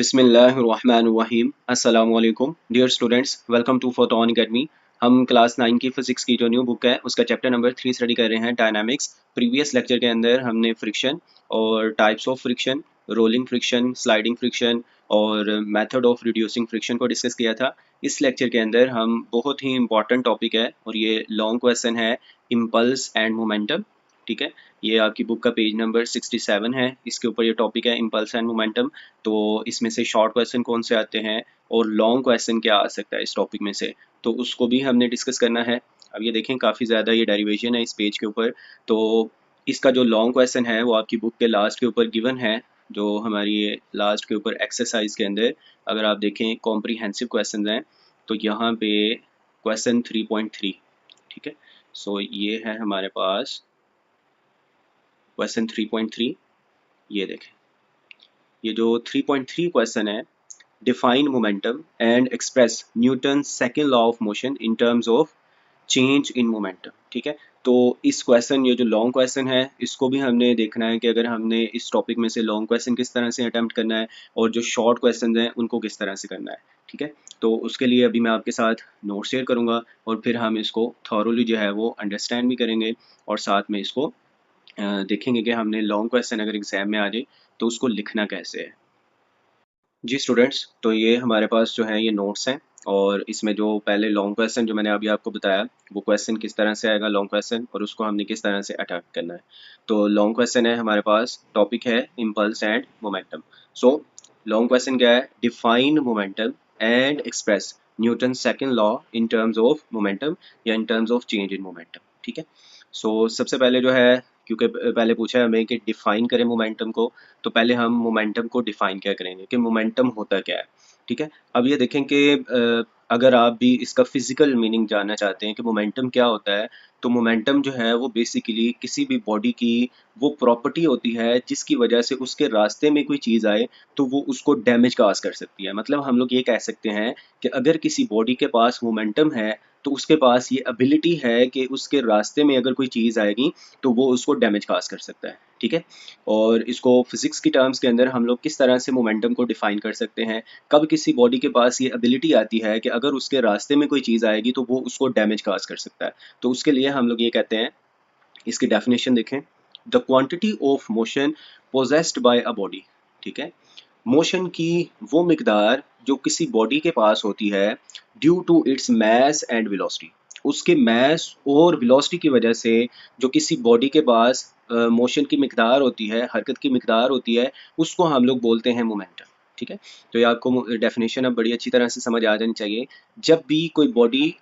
बिस्मिल्लाहिर्रहमानिर्रहीम अस्सलामु अलैकुम dear students, welcome to Photon Academy. हम क्लास 9 की फिजिक्स की जो न्यू बुक है उसका चैप्टर नंबर 3 स्टडी कर रहे हैं, डायनामिक्स। प्रीवियस लेक्चर के अंदर हमने फ्रिक्शन और types of friction, rolling friction, sliding friction और मेथड ऑफ रिड्यूसिंग फ्रिक्शन को डिस्कस किया था। इस लेक्चर के अंदर हम बहुत ही इंपॉर्टेंट टॉपिक है और ये लॉन्ग क्वेश्चन है, इम्पल्स एंड मोमेंटम। ठीक है, ये आपकी बुक का पेज नंबर 67 है। इसके ऊपर ये टॉपिक है इम्पल्स एंड मोमेंटम। तो इसमें से शॉर्ट क्वेश्चन कौन से आते हैं और लॉन्ग क्वेश्चन क्या आ सकता है इस टॉपिक में से, तो उसको भी हमने डिस्कस करना है। अब ये देखें, काफ़ी ज़्यादा ये डेरिवेशन है इस पेज के ऊपर। तो इसका जो लॉन्ग क्वेश्चन है वो आपकी बुक के लास्ट के ऊपर गिवन है, जो हमारी ये लास्ट के ऊपर एक्सरसाइज के अंदर अगर आप देखें कॉम्प्रीहेंसिव क्वेश्चन हैं, तो यहाँ पे क्वेश्चन 3.3। ठीक है, सो ये है हमारे पास क्वेश्चन 3.3। ये देखें, ये जो 3.3 क्वेश्चन है, define momentum and express Newton second law of motion in terms of change in momentum. ठीक है, तो इस क्वेश्चन, ये जो लॉन्ग क्वेश्चन है, इसको भी हमने देखना है कि अगर हमने इस टॉपिक में से लॉन्ग क्वेश्चन किस तरह से अटेम्प्ट करना है और जो शॉर्ट क्वेश्चन हैं उनको किस तरह से करना है। ठीक है, तो उसके लिए अभी मैं आपके साथ नोट शेयर करूँगा और फिर हम इसको थॉरोली जो है वो अंडरस्टैंड भी करेंगे और साथ में इसको देखेंगे कि हमने लॉन्ग क्वेश्चन अगर एग्जाम में आ जाए तो उसको लिखना कैसे है। जी स्टूडेंट्स, तो ये हमारे पास जो है ये नोट्स हैं और इसमें जो पहले लॉन्ग क्वेश्चन जो मैंने अभी आपको बताया वो क्वेश्चन किस तरह से आएगा लॉन्ग क्वेश्चन, और उसको हमने किस तरह से अटैक करना है। तो लॉन्ग क्वेश्चन है हमारे पास, टॉपिक है impulse and momentum. So long question क्या है, define momentum and express Newton second law in terms of momentum या in terms of change in momentum. ठीक है, सो सबसे पहले जो है, क्योंकि पहले पूछा है हमें कि डिफाइन करें मोमेंटम को, तो पहले हम मोमेंटम को डिफाइन क्या करेंगे कि मोमेंटम होता क्या है। ठीक है, अब ये देखें कि अगर आप भी इसका फिजिकल मीनिंग जानना चाहते हैं कि मोमेंटम क्या होता है, तो मोमेंटम जो है वो बेसिकली किसी भी बॉडी की वो प्रॉपर्टी होती है जिसकी वजह से उसके रास्ते में कोई चीज़ आए तो वो उसको डैमेज काज कर सकती है। मतलब हम लोग ये कह सकते हैं कि अगर किसी बॉडी के पास मोमेंटम है तो उसके पास ये एबिलिटी है कि उसके रास्ते में अगर कोई चीज़ आएगी तो वो उसको डैमेज काज कर सकता है। ठीक है, और इसको फिजिक्स की टर्म्स के अंदर हम लोग किस तरह से मोमेंटम को डिफाइन कर सकते हैं, कब किसी बॉडी के पास ये एबिलिटी आती है कि अगर उसके रास्ते में कोई चीज़ आएगी तो वो उसको डैमेज काज कर सकता है। तो उसके लिए हम लोग ये कहते हैं, इसकी डेफिनेशन देखें, the quantity of motion possessed by a body. ठीक है, मोशन की वो मिकदार जो किसी बॉडी के पास होती है due to its mass and velocity, उसके मैस और वेलोसिटी की वजह से जो किसी बॉडी के पास मोशन की मिकदार होती है, हरकत की मिकदार होती है, उसको हम लोग बोलते हैं मोमेंटम। ठीक है, तो ये आपको डेफिनेशन अब बड़ी अच्छी तरह से समझ आ जानी चाहिए। जब भी कोई बॉडी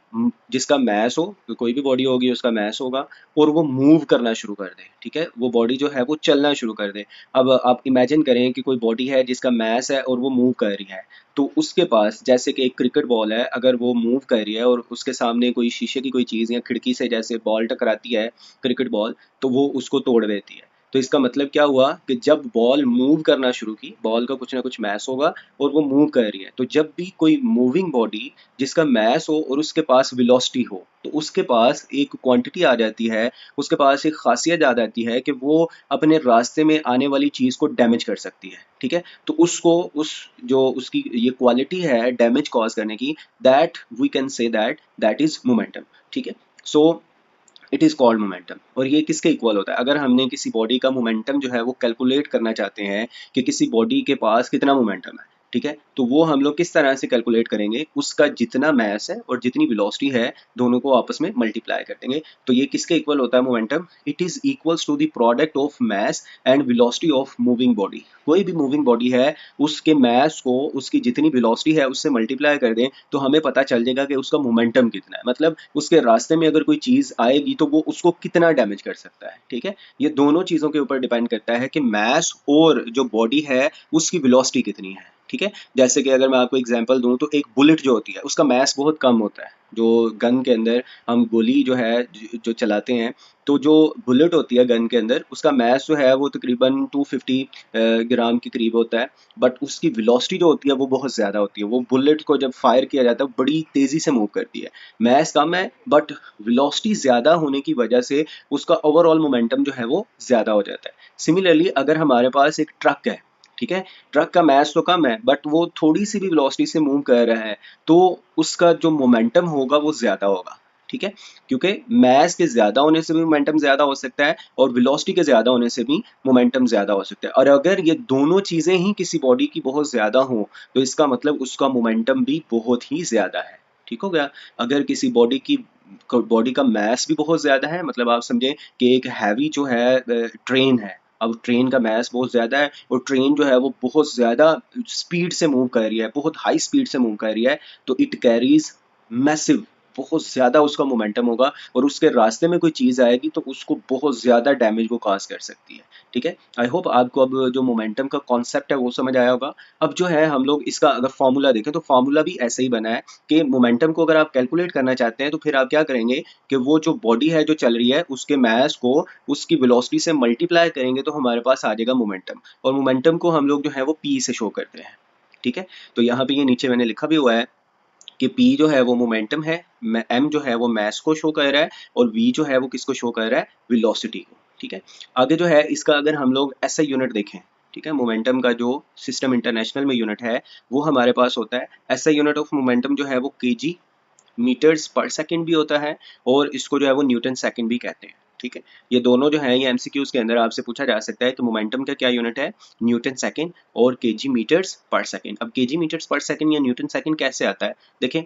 जिसका मैस हो, तो कोई भी बॉडी होगी उसका मैस होगा और वो मूव करना शुरू कर दे, ठीक है, वो बॉडी जो है वो चलना शुरू कर दे। अब आप इमेजिन करें कि कोई बॉडी है जिसका मैस है और वो मूव कर रही है, तो उसके पास जैसे कि एक क्रिकेट बॉल है, अगर वो मूव कर रही है और उसके सामने कोई शीशे की कोई चीज़ या खिड़की से जैसे बॉल टकराती है क्रिकेट बॉल, तो वो उसको तोड़ देती है। तो इसका मतलब क्या हुआ कि जब बॉल मूव करना शुरू की, बॉल का कुछ ना कुछ मैस होगा और वो मूव कर रही है, तो जब भी कोई मूविंग बॉडी जिसका मैस हो और उसके पास वेलोसिटी हो, तो उसके पास एक क्वांटिटी आ जाती है, उसके पास एक खासियत आ जाती है कि वो अपने रास्ते में आने वाली चीज़ को डैमेज कर सकती है। ठीक है, तो उसको उस जो उसकी ये क्वालिटी है डैमेज कॉज करने की, that we can say that is momentum. ठीक है, so it is called momentum. और ये किसके इक्वल होता है, अगर हमने किसी बॉडी का मोमेंटम जो है वो कैलकुलेट करना चाहते हैं कि किसी बॉडी के पास कितना मोमेंटम है, ठीक है, तो वो हम लोग किस तरह से कैलकुलेट करेंगे, उसका जितना मैस है और जितनी वेलोसिटी है दोनों को आपस में मल्टीप्लाई कर देंगे। तो ये किसके इक्वल होता है momentum, it is equals to the product of mass and velocity of moving body. कोई भी मूविंग बॉडी है उसके मैस को उसकी जितनी वेलोसिटी है उससे मल्टीप्लाई कर दें तो हमें पता चल जाएगा कि उसका मोमेंटम कितना है, मतलब उसके रास्ते में अगर कोई चीज़ आएगी तो वो उसको कितना डैमेज कर सकता है। ठीक है, ये दोनों चीज़ों के ऊपर डिपेंड करता है कि मैस और जो बॉडी है उसकी वेलोसिटी कितनी है। ठीक है, जैसे कि अगर मैं आपको एग्जांपल दूं तो एक बुलेट जो होती है उसका मैस बहुत कम होता है। जो गन के अंदर हम गोली जो है जो चलाते हैं, तो जो बुलेट होती है गन के अंदर उसका मैस जो है वो तकरीबन 250 ग्राम के करीब होता है, बट उसकी वेलोसिटी जो होती है वो बहुत ज़्यादा होती है। वो बुलेट को जब फायर किया जाता है बड़ी तेज़ी से मूव करती है, मैस कम है बट वेलोसिटी ज़्यादा होने की वजह से उसका ओवरऑल मोमेंटम जो है वो ज़्यादा हो जाता है। सिमिलरली अगर हमारे पास एक ट्रक है, ठीक है। ट्रक का मास तो कम है बट वो थोड़ी सी भी वेलोसिटी से मूव कर रहा है तो उसका जो मोमेंटम होगा वो ज्यादा होगा, ठीक है। क्योंकि मास के ज्यादा होने से भी मोमेंटम ज्यादा हो सकता है और वेलोसिटी के ज्यादा होने से भी मोमेंटम ज्यादा हो सकता है। और अगर ये दोनों चीजें ही किसी बॉडी की बहुत ज्यादा हो तो इसका मतलब उसका मोमेंटम भी बहुत ही ज्यादा है, ठीक हो गया। अगर किसी बॉडी का मास भी बहुत ज्यादा है, मतलब आप समझें कि एक हैवी जो है ट्रेन है, अब ट्रेन का मास बहुत ज़्यादा है और ट्रेन जो है वो बहुत ज़्यादा स्पीड से मूव कर रही है, बहुत हाई स्पीड से मूव कर रही है, तो इट कैरीज मैसिव, बहुत ज़्यादा उसका मोमेंटम होगा और उसके रास्ते में कोई चीज़ आएगी तो उसको बहुत ज़्यादा डैमेज वो काज कर सकती है, ठीक है। आई होप आपको अब जो मोमेंटम का कॉन्सेप्ट है वो समझ आया होगा। अब जो है हम लोग इसका अगर फॉर्मूला देखें तो फॉर्मूला भी ऐसे ही बना है कि मोमेंटम को अगर आप कैलकुलेट करना चाहते हैं तो फिर आप क्या करेंगे कि वो जो बॉडी है जो चल रही है उसके मास को उसकी वेलोसिटी से मल्टीप्लाई करेंगे तो हमारे पास आ जाएगा मोमेंटम, और मोमेंटम को हम लोग जो है वो पी से शो करते हैं, ठीक है। तो यहाँ पे ये नीचे मैंने लिखा भी हुआ है कि पी जो है वो मोमेंटम है, एम जो है वो मास को शो कर रहा है और वी जो है वो किसको शो कर रहा है, वेलोसिटी को, ठीक है। आगे जो है इसका अगर हम लोग ऐसा यूनिट देखें, ठीक है, मोमेंटम का जो सिस्टम इंटरनेशनल में यूनिट है वो हमारे पास होता है, ऐसा यूनिट ऑफ मोमेंटम जो है वो केजी मीटर्स पर सेकंड भी होता है और इसको जो है वो न्यूटन सेकंड भी कहते हैं, ठीक है। ये दोनों जो है ये एमसीक्यूज के अंदर आपसे पूछा जा सकता है कि मोमेंटम का क्या यूनिट है, न्यूटन सेकंड और केजी मीटर्स पर सेकंड। अब केजी मीटर्स पर सेकंड या न्यूटन सेकंड कैसे आता है, देखें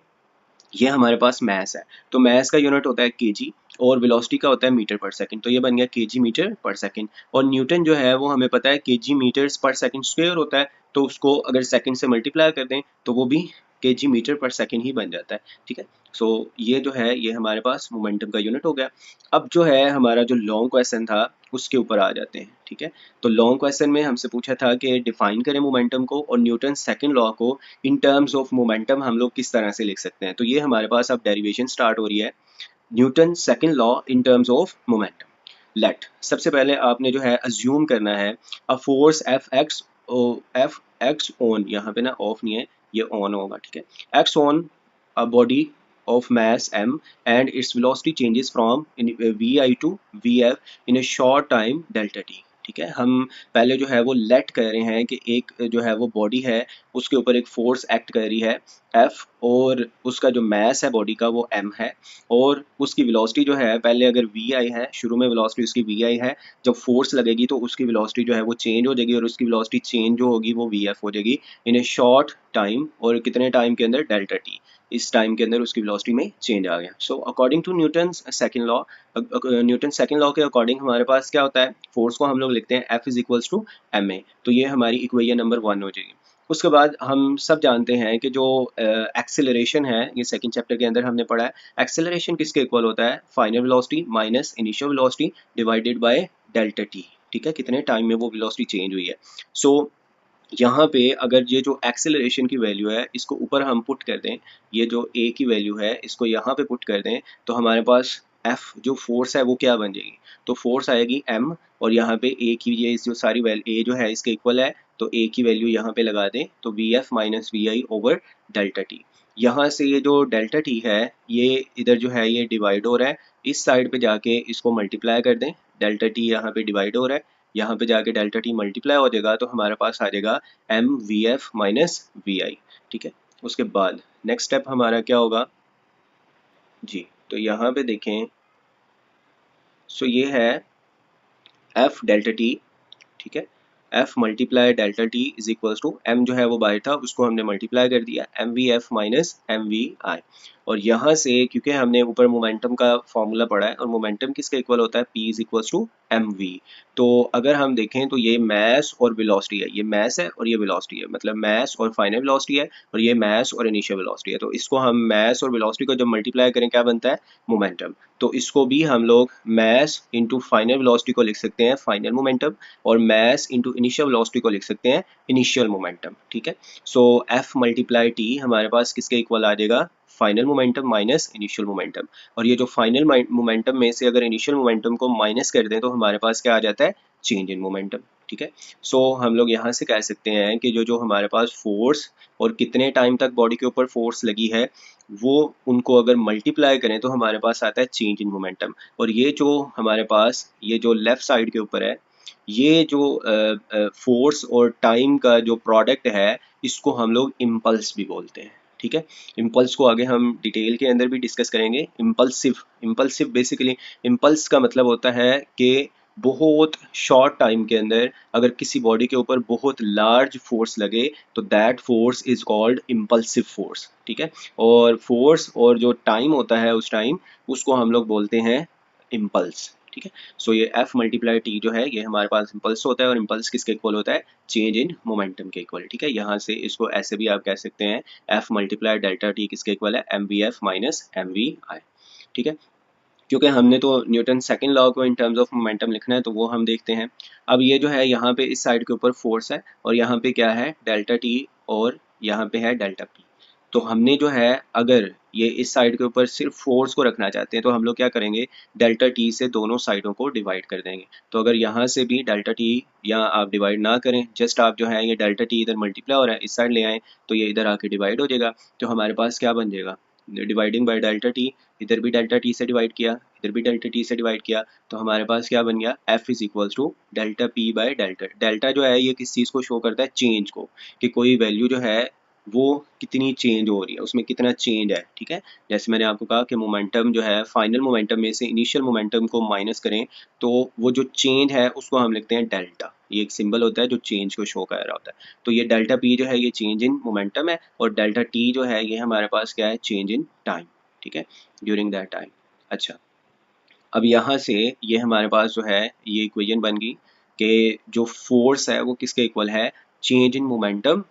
ये हमारे पास मैस है तो मैस का यूनिट होता है केजी और वेलोसिटी का होता है मीटर पर सेकंड, तो ये बन गया केजी मीटर पर सेकंड। और न्यूटन जो है वो हमें पता है केजी मीटर्स पर सेकंड स्क्वायर होता है, तो उसको अगर सेकंड से मल्टीप्लाई कर दें तो वो भी केजी मीटर पर सेकंड ही बन जाता है, ठीक है। सो ये जो है ये हमारे पास मोमेंटम का यूनिट हो गया। अब जो है हमारा जो लॉन्ग क्वेश्चन था उसके ऊपर आ जाते हैं, ठीक है। तो लॉन्ग क्वेश्चन में हमसे पूछा था कि डिफाइन करें मोमेंटम को और न्यूटन सेकंड लॉ को इन टर्म्स ऑफ मोमेंटम हम लोग किस तरह से लिख सकते हैं। तो ये हमारे पास अब डेरिवेशन स्टार्ट हो रही है, Newton second law in terms of momentum. Let सबसे पहले आपने जो है अज्यूम करना है a force F X on, यहाँ पे ना ऑफ नहीं है ये ऑन होगा, ठीक है, x on a body of mass m and its velocity changes from vi to vf in a short time delta t, ठीक है। हम पहले जो है वो लेट कर रहे हैं कि एक जो है वो बॉडी है उसके ऊपर एक फोर्स एक्ट कर रही है F और उसका जो मास है बॉडी का वो m है और उसकी वेलोसिटी जो है पहले अगर vi है, शुरू में वेलोसिटी उसकी vi है, जब फोर्स लगेगी तो उसकी वेलोसिटी जो है वो चेंज हो जाएगी और उसकी वेलोसिटी चेंज जो होगी वो vf हो जाएगी इन ए शॉर्ट टाइम, और कितने टाइम के अंदर, डेल्टा टी, इस टाइम के अंदर उसकी वेलोसिटी में चेंज आ गया। So according to Newton second law, Newton second law के अकॉर्डिंग हमारे पास क्या होता है, फोर्स को हम लोग लिखते हैं F is equals to M A, तो ये हमारी इक्वेशन नंबर 1 हो जाएगी। उसके बाद हम सब जानते हैं कि जो एक्सेलरेशन है ये सेकंड चैप्टर के अंदर हमने पढ़ा है, एक्सेलरेशन किसके इक्वल होता है, final velocity minus initial velocity divided by delta T, ठीक है, कितने टाइम में वो वेलोसिटी चेंज हुई है। सो यहाँ पे अगर ये जो एक्सेलरेशन की वैल्यू है इसको ऊपर हम पुट कर दें, ये जो ए की वैल्यू है इसको यहाँ पे पुट कर दें तो हमारे पास एफ जो फोर्स है वो क्या बन जाएगी, तो फोर्स आएगी एम और यहाँ पे ए की ये जो सारी वैल्यू ए जो है इसके इक्वल है तो ए की वैल्यू यहाँ पे लगा दें तो V F minus V I over delta T. यहाँ से ये जो डेल्टा टी है ये इधर जो है ये डिवाइड हो रहा है, इस साइड पे जाके इसको मल्टीप्लाई कर दें, डेल्टा टी यहाँ पे डिवाइड हो रहा है, यहाँ पे जाके डेल्टा टी मल्टीप्लाई हो जाएगा तो हमारे पास आ जाएगा M V F minus V I, ठीक है। उसके बाद नेक्स्ट स्टेप हमारा क्या होगा जी, तो यहाँ पे देखें, सो ये है एफ डेल्टा टी, ठीक है, F multiply delta T is equals to M जो है वो बाहर था उसको हमने मल्टीप्लाई कर दिया M V F minus M V I, और यहाँ से क्योंकि हमने ऊपर मोमेंटम का फॉर्मूला पढ़ा है और मोमेंटम किसके इक्वल होता है, P is equals to M V. तो अगर हम देखें तो ये मास और वेलोसिटी है, ये मास है और ये वेलोसिटी है, मतलब मास और फाइनल वेलोसिटी है और ये मास और इनिशियल वेलोसिटी है, तो इसको हम मास और वेलोसिटी को जब मल्टीप्लाई करें क्या बनता है, मोमेंटम। तो इसको भी हम लोग मास इंटू फाइनल वेलोसिटी को लिख सकते हैं फाइनल मोमेंटम और मास इंटू इनिशियल वेलोसिटी को लिख सकते हैं इनिशियल मोमेंटम, ठीक है। सो एफ मल्टीप्लाई टी हमारे पास किसके इक्वल आ जाएगा, final momentum minus initial momentum, और ये जो फाइनल मोमेंटम में से अगर इनिशियल मोमेंटम को माइनस कर दें तो हमारे पास क्या आ जाता है, चेंज इन मोमेंटम, ठीक है। सो हम लोग यहाँ से कह सकते हैं कि जो जो हमारे पास फोर्स और कितने टाइम तक बॉडी के ऊपर फोर्स लगी है वो उनको अगर मल्टीप्लाई करें तो हमारे पास आता है चेंज इन मोमेंटम, और ये जो हमारे पास ये जो लेफ्ट साइड के ऊपर है ये जो फोर्स और टाइम का जो प्रोडक्ट है इसको हम लोग इम्पल्स भी बोलते हैं। ठीक है, इम्पल्स को आगे हम डिटेल के अंदर भी डिस्कस करेंगे। इम्पल्सिव, इम्पल्सिव बेसिकली इम्पल्स का मतलब होता है कि बहुत शॉर्ट टाइम के अंदर अगर किसी बॉडी के ऊपर बहुत लार्ज फोर्स लगे तो that force is called impulsive force. ठीक है, और फोर्स और जो टाइम होता है उस टाइम उसको हम लोग बोलते हैं इम्पल्स। ठीक है, सो ये F मल्टीप्लाई टी जो है ये हमारे पास इम्पल्स होता है, और इम्पल्स किसके इक्वल होता है? चेंज इन मोमेंटम के इक्वल। ठीक है, यहाँ से इसको ऐसे भी आप कह सकते हैं F मल्टीप्लाई डेल्टा टी किसके इक्वल है? mvf minus mvi। ठीक है, क्योंकि हमने तो न्यूटन सेकंड लॉ को इन टर्म्स ऑफ मोमेंटम लिखना है तो वो हम देखते हैं। अब ये जो है यहाँ पे इस साइड के ऊपर फोर्स है और यहाँ पे क्या है? डेल्टा टी, और यहाँ पे है डेल्टा पी। तो हमने जो है अगर ये इस साइड के ऊपर सिर्फ फोर्स को रखना चाहते हैं तो हम लोग क्या करेंगे? डेल्टा टी से दोनों साइडों को डिवाइड कर देंगे। तो अगर यहाँ से भी डेल्टा टी या आप डिवाइड ना करें, जस्ट आप जो है ये डेल्टा टी इधर मल्टीप्लाई हो रहा है इस साइड ले आएँ तो ये इधर आके डिवाइड हो जाएगा। तो हमारे पास क्या बन जाएगा? डिवाइडिंग बाय डेल्टा टी, इधर भी डेल्टा टी से डिवाइड किया, इधर भी डेल्टा टी से डिवाइड किया, तो हमारे पास क्या बन गया? F is equals to delta P by delta. Delta जो है ये किस चीज़ को शो करता है? चेंज को, कि कोई वैल्यू जो है वो कितनी चेंज हो रही है, उसमें कितना चेंज है। ठीक है, जैसे मैंने आपको कहा कि मोमेंटम जो है फाइनल मोमेंटम में से इनिशियल मोमेंटम को माइनस करें तो वो जो चेंज है उसको हम लिखते हैं डेल्टा। ये एक सिंबल होता है जो चेंज को शो कर रहा होता है। तो ये डेल्टा पी जो है ये चेंज इन मोमेंटम है, और डेल्टा टी जो है ये हमारे पास क्या है? Change in time. ठीक है, ड्यूरिंग दैट टाइम। अच्छा, अब यहाँ से ये हमारे पास जो है ये इक्वेशन बन गई कि जो फोर्स है वो किसके इक्वल है? Change in momentum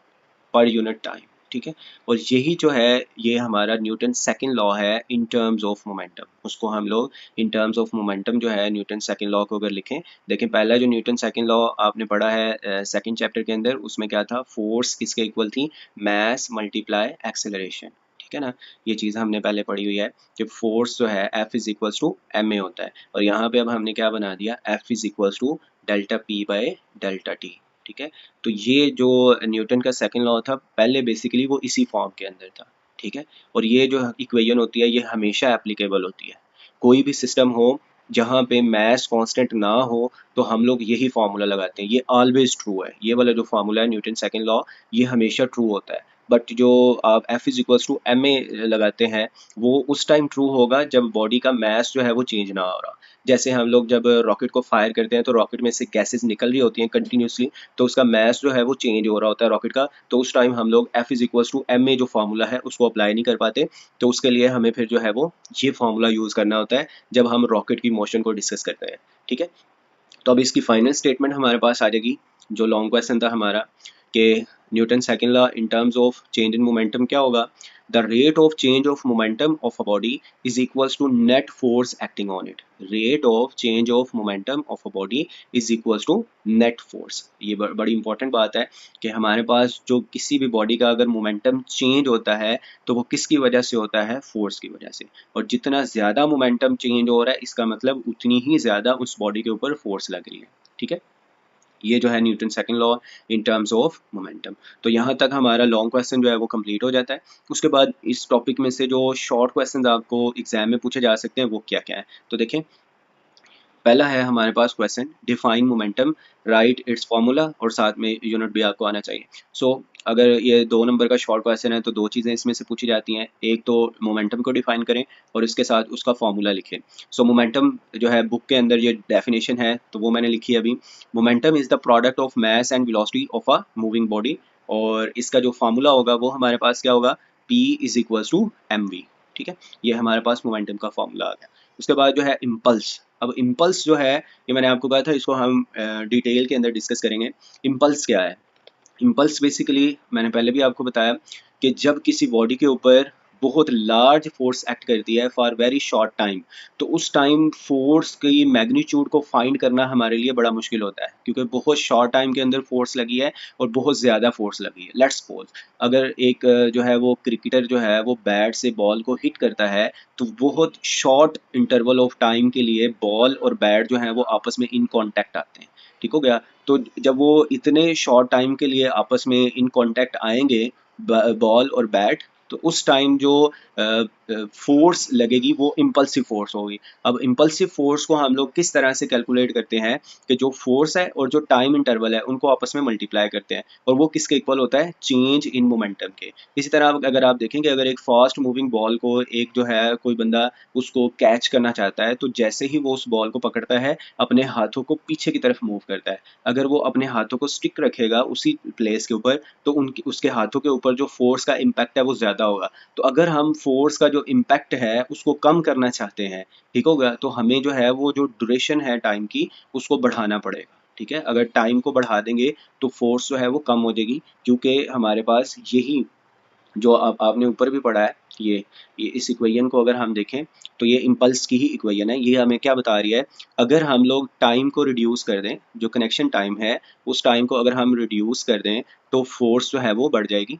per unit time. ठीक है, और यही जो है ये हमारा न्यूटन सेकंड लॉ है इन टर्म्स ऑफ मोमेंटम। उसको हम लोग इन टर्म्स ऑफ मोमेंटम जो है न्यूटन सेकंड लॉ को अगर लिखें, देखें पहला जो न्यूटन सेकंड लॉ आपने पढ़ा है सेकंड चैप्टर के अंदर, उसमें क्या था? फोर्स किसके इक्वल थी? मास मल्टीप्लाई एक्सेलरेशन। ठीक है ना, ये चीज़ हमने पहले पढ़ी हुई है कि फोर्स जो है F is equals to ma होता है, और यहाँ पे अब हमने क्या बना दिया? F is equals to delta P by delta T. ठीक है, तो ये जो न्यूटन का सेकंड लॉ था पहले बेसिकली वो इसी फॉर्म के अंदर था। ठीक है, और ये जो इक्वेशन होती है ये हमेशा एप्लीकेबल होती है। कोई भी सिस्टम हो जहाँ पे मास कांस्टेंट ना हो तो हम लोग यही फार्मूला लगाते हैं। ये ऑलवेज ट्रू है, ये वाला जो फार्मूला है न्यूटन सेकंड लॉ ये हमेशा ट्रू होता है। बट जो आप F is equals to ma लगाते हैं वो उस टाइम ट्रू होगा जब बॉडी का मास जो है वो चेंज ना हो रहा। जैसे हम लोग जब रॉकेट को फायर करते हैं तो रॉकेट में से गैसेस निकल रही होती हैं कंटिन्यूसली, तो उसका मास जो है वो चेंज हो रहा होता है रॉकेट का, तो उस टाइम हम लोग F is equals to ma जो फार्मूला है उसको अप्लाई नहीं कर पाते। तो उसके लिए हमें फिर जो है वो ये फार्मूला यूज़ करना होता है जब हम रॉकेट की मोशन को डिस्कस करते हैं। ठीक है, तो अब इसकी फाइनल स्टेटमेंट हमारे पास आ जाएगी। जो लॉन्ग क्वेश्चन था हमारा कि Newton second law in terms of change in momentum क्या होगा? The rate of change of momentum of a body is equals to net force acting on it. Rate of change of momentum of a body is equals to net force. ये बड़ी important बात है कि हमारे पास जो किसी भी body का अगर मोमेंटम चेंज होता है तो वो किसकी वजह से होता है? फोर्स की वजह से। और जितना ज़्यादा मोमेंटम चेंज हो रहा है इसका मतलब उतनी ही ज़्यादा उस बॉडी के ऊपर फोर्स लग रही है। ठीक है, ये जो है Newton second law in terms of momentum. तो यहाँ तक हमारा लॉन्ग क्वेश्चन जो है वो कंप्लीट हो जाता है। उसके बाद इस टॉपिक में से जो शॉर्ट क्वेश्चन आपको एग्जाम में पूछे जा सकते हैं वो क्या क्या है, तो देखें पहला है हमारे पास question define momentum, write its formula, और साथ में यूनिट भी आपको आना चाहिए। सो अगर ये 2 नंबर का शॉर्ट क्वेश्चन है तो दो चीज़ें इसमें से पूछी जाती हैं, एक तो मोमेंटम को डिफाइन करें और इसके साथ उसका फॉर्मूला लिखें। सो मोमेंटम जो है बुक के अंदर ये डेफिनेशन है तो वो मैंने लिखी है अभी। Momentum is the product of mass and velocity of a moving body, और इसका जो फार्मूला होगा वो हमारे पास क्या होगा? P is equals to mv। ठीक है, ये हमारे पास मोमेंटम का फॉर्मूला आ गया। उसके बाद जो है इम्पल्स। अब इम्पल्स जो है ये मैंने आपको कहा था इसको हम डिटेल के अंदर डिस्कस करेंगे। इम्पल्स क्या है? इम्पल्स बेसिकली मैंने पहले भी आपको बताया कि जब किसी बॉडी के ऊपर बहुत लार्ज फोर्स एक्ट करती है फॉर वेरी शॉर्ट टाइम, तो उस टाइम फोर्स की मैग्नीट्यूड को फाइंड करना हमारे लिए बड़ा मुश्किल होता है क्योंकि बहुत शॉर्ट टाइम के अंदर फोर्स लगी है और बहुत ज़्यादा फोर्स लगी है। लेट्स सपोज अगर एक जो है वो क्रिकेटर जो है वो बैट से बॉल को हिट करता है तो बहुत शॉर्ट इंटरवल ऑफ टाइम के लिए बॉल और बैट जो है वो आपस में इन कॉन्टैक्ट आते हैं। ठीक हो गया, तो जब वो इतने शॉर्ट टाइम के लिए आपस में इन कांटेक्ट आएंगे बॉल और बैट, तो उस टाइम जो फोर्स लगेगी वो इम्पल्सिव फोर्स होगी। अब इम्पल्सिव फोर्स को हम लोग किस तरह से कैलकुलेट करते हैं कि जो फोर्स है और जो टाइम इंटरवल है उनको आपस में मल्टीप्लाई करते हैं, और वो किसके इक्वल होता है, चेंज इन मोमेंटम के। इसी तरह अगर आप देखेंगे, अगर एक फास्ट मूविंग बॉल को एक जो है कोई बंदा उसको कैच करना चाहता है, तो जैसे ही वो उस बॉल को पकड़ता है अपने हाथों को पीछे की तरफ मूव करता है। अगर वो अपने हाथों को स्टिक रखेगा उसी प्लेस के ऊपर, तो उनके उसके हाथों के ऊपर जो फोर्स का इम्पैक्ट है वो ज़्यादा होगा। तो अगर हम फोर्स का जो इम्पैक्ट है उसको कम करना चाहते हैं, ठीक होगा, तो हमें जो है वो जो ड्यूरेशन है टाइम की उसको बढ़ाना पड़ेगा। ठीक है, अगर टाइम को बढ़ा देंगे तो फोर्स जो है वो कम हो जाएगी, क्योंकि हमारे पास यही जो आपने ऊपर भी पढ़ा है, ये इस इक्वेशन को अगर हम देखें तो ये इम्पल्स की ही इक्वेशन है। ये हमें क्या बता रही है, अगर हम लोग टाइम को रिड्यूस कर दें, जो कनेक्शन टाइम है उस टाइम को अगर हम रिड्यूस कर दें तो फोर्स जो है वो बढ़ जाएगी।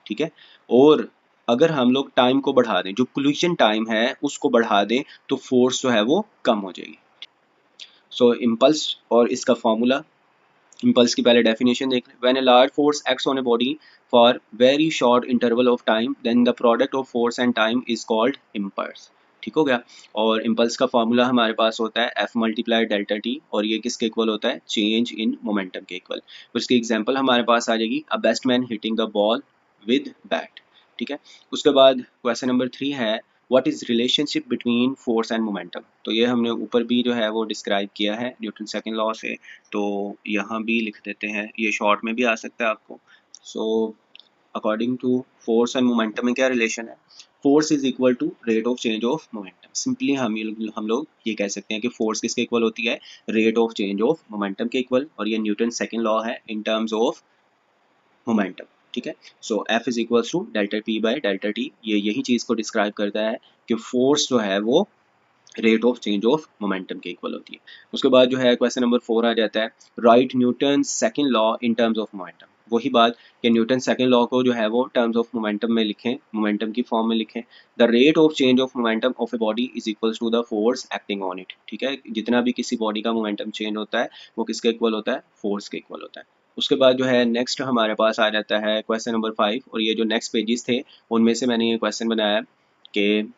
ठीक है, और अगर हम लोग टाइम को बढ़ा दें, जो कोलिजन टाइम है उसको बढ़ा दें, तो फोर्स जो है वो कम हो जाएगी। सो इम्पल्स और इसका फॉर्मूला, इम्पल्स की पहले डेफिनेशन देख लें। When a large force acts on a body for very short interval of time, then the product of force and time is called impulse. ठीक हो गया। और इम्पल्स का फॉर्मूला हमारे पास होता है एफ मल्टीप्लाई डेल्टा टी, और ये किसके इक्वल होता है, चेंज इन मोमेंटम के इक्वल। उसकी एग्जांपल हमारे पास आ जाएगी, a batsman hitting the ball with bat. ठीक है, उसके बाद क्वेश्चन नंबर 3 है, what is relationship between force and momentum. तो ये हमने ऊपर भी जो है वो डिस्क्राइब किया है न्यूटन सेकंड लॉ से, तो यहाँ भी लिख देते हैं, ये शॉर्ट में भी आ सकता है आपको। So according to force and momentum में क्या रिलेशन है, force is equal to rate of change of momentum. Simply हम लोग ये कह सकते हैं कि फोर्स किसके इक्वल होती है, rate of change of momentum के इक्वल, और ये न्यूटन सेकंड लॉ है इन टर्म्स ऑफ मोमेंटम। ठीक है, so F is equals to delta P by delta T, ये यही चीज़ को डिस्क्राइब करता है कि फोर्स जो है वो rate of change of momentum के इक्वल होती है। उसके बाद जो है क्वेश्चन नंबर 4 आ जाता है, right Newton second law in terms of momentum. वही बात कि न्यूटन सेकंड लॉ को जो है वो टर्म्स ऑफ मोमेंटम में लिखें, मोमेंटम की फॉर्म में लिखें। The rate of change of momentum of a body is equals to the force acting on it. ठीक है, जितना भी किसी बॉडी का मोमेंटम चेंज होता है वो किसके इक्वल होता है, फोर्स के इक्वल होता है। उसके बाद जो है नेक्स्ट हमारे पास आ जाता है क्वेश्चन नंबर 5, और ये जो नेक्स्ट पेजेस थे उनमें से मैंने ये क्वेश्चन बनाया कि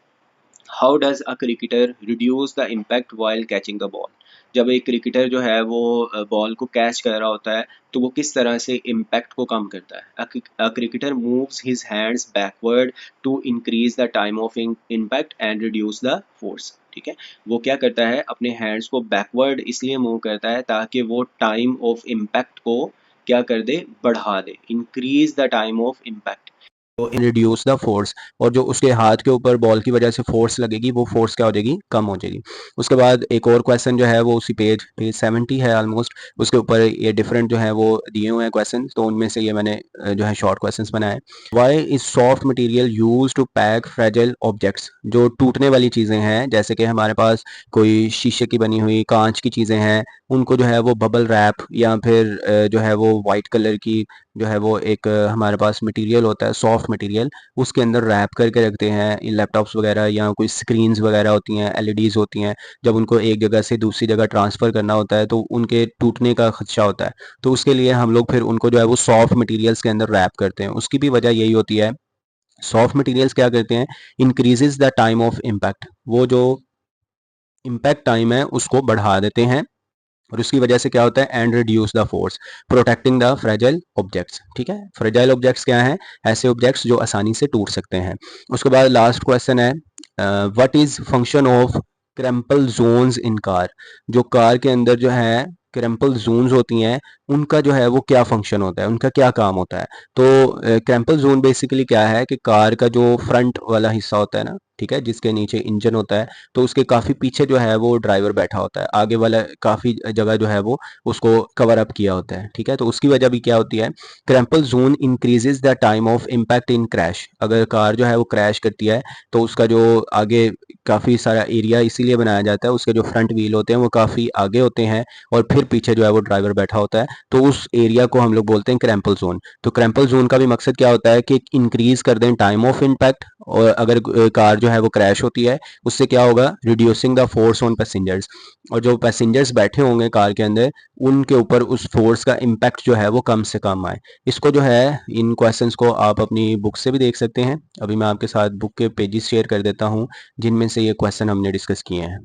how does a cricketer reduce the impact while catching the ball. जब एक क्रिकेटर जो है वो बॉल को कैच कर रहा होता है तो वो किस तरह से इम्पैक्ट को कम करता है। A cricketer moves his hands backward to increase the time of impact and reduce the force. ठीक है, वो क्या करता है, अपने हैंड्स को बैकवर्ड इसलिए मूव करता है ताकि वो टाइम ऑफ इम्पैक्ट को क्या कर दे, बढ़ा दे, increase the time of impact, reduce the force, और जो उसके हाथ के ऊपर बॉल की वजह से फोर्स लगेगी वो फोर्स क्या हो जाएगी, कम हो जाएगी। उसके बाद एक और क्वेश्चन जो है वो उसी पेज 70 है ऑलमोस्ट, उसके ऊपर ये डिफरेंट जो है वो दिए हुए हैं क्वेश्चन, तो उनमें से ये मैंने जो है शॉर्ट क्वेश्चंस बनाए। Why is soft material use to pack fragile objects. जो टूटने वाली चीज़ें हैं, जैसे कि हमारे पास कोई शीशे की बनी हुई कांच की चीज़ें हैं, उनको जो है वो बबल रैप या फिर जो है वो वाइट कलर की जो है वो एक हमारे पास मटेरियल होता है सॉफ्ट मटेरियल, उसके अंदर रैप करके रखते हैं। लैपटॉप्स वगैरह या कोई स्क्रीन्स वगैरह होती हैं, एलईडीज़ होती हैं, जब उनको एक जगह से दूसरी जगह ट्रांसफ़र करना होता है तो उनके टूटने का खदशा होता है, तो उसके लिए हम लोग फिर उनको जो है वो सॉफ्ट मटेरियल्स के अंदर रैप करते हैं। उसकी भी वजह यही होती है, सॉफ्ट मटेरियल्स क्या करते हैं, increases the time of impact, वो जो इम्पैक्ट टाइम है उसको बढ़ा देते हैं, और उसकी वजह से क्या होता है, and reduce the force, protecting the fragile objects. ठीक है, फ्रेजाइल ऑब्जेक्ट्स क्या हैं, ऐसे ऑब्जेक्ट्स जो आसानी से टूट सकते हैं। उसके बाद लास्ट क्वेश्चन है, what is function of crumple zones in car. जो कार के अंदर जो है क्रैम्पल जोन्स होती हैं, उनका जो है वो क्या फंक्शन होता है, उनका क्या काम होता है। तो क्रैम्पल जोन बेसिकली क्या है कि कार का जो फ्रंट वाला हिस्सा होता है ना, ठीक है, जिसके नीचे इंजन होता है, तो उसके काफ़ी पीछे जो है वो ड्राइवर बैठा होता है, आगे वाला काफ़ी जगह जो है वो उसको कवर अप किया होता है। ठीक है, तो उसकी वजह भी क्या होती है, crumple zone increases the time of impact in crash. अगर कार जो है वो क्रैश करती है तो उसका जो आगे काफ़ी सारा एरिया इसीलिए बनाया जाता है, उसके जो फ्रंट व्हील होते हैं वो काफ़ी आगे होते हैं और फिर पीछे जो है वो ड्राइवर बैठा होता है, तो उस एरिया को हम लोग बोलते हैं क्रैम्पल जोन। तो क्रैम्पल जोन का भी मकसद क्या होता है कि इंक्रीज कर दें टाइम ऑफ इम्पैक्ट, और अगर कार जो है वो क्रैश होती है उससे क्या होगा, reducing the force on passengers, और जो पैसेंजर्स बैठे होंगे कार के अंदर उनके ऊपर उस फोर्स का इम्पैक्ट जो है वो कम से कम आए। इसको जो है, इन क्वेश्चंस को आप अपनी बुक से भी देख सकते हैं। अभी मैं आपके साथ बुक के पेजेस शेयर कर देता हूँ जिनमें से ये क्वेश्चन हमने डिस्कस किए हैं।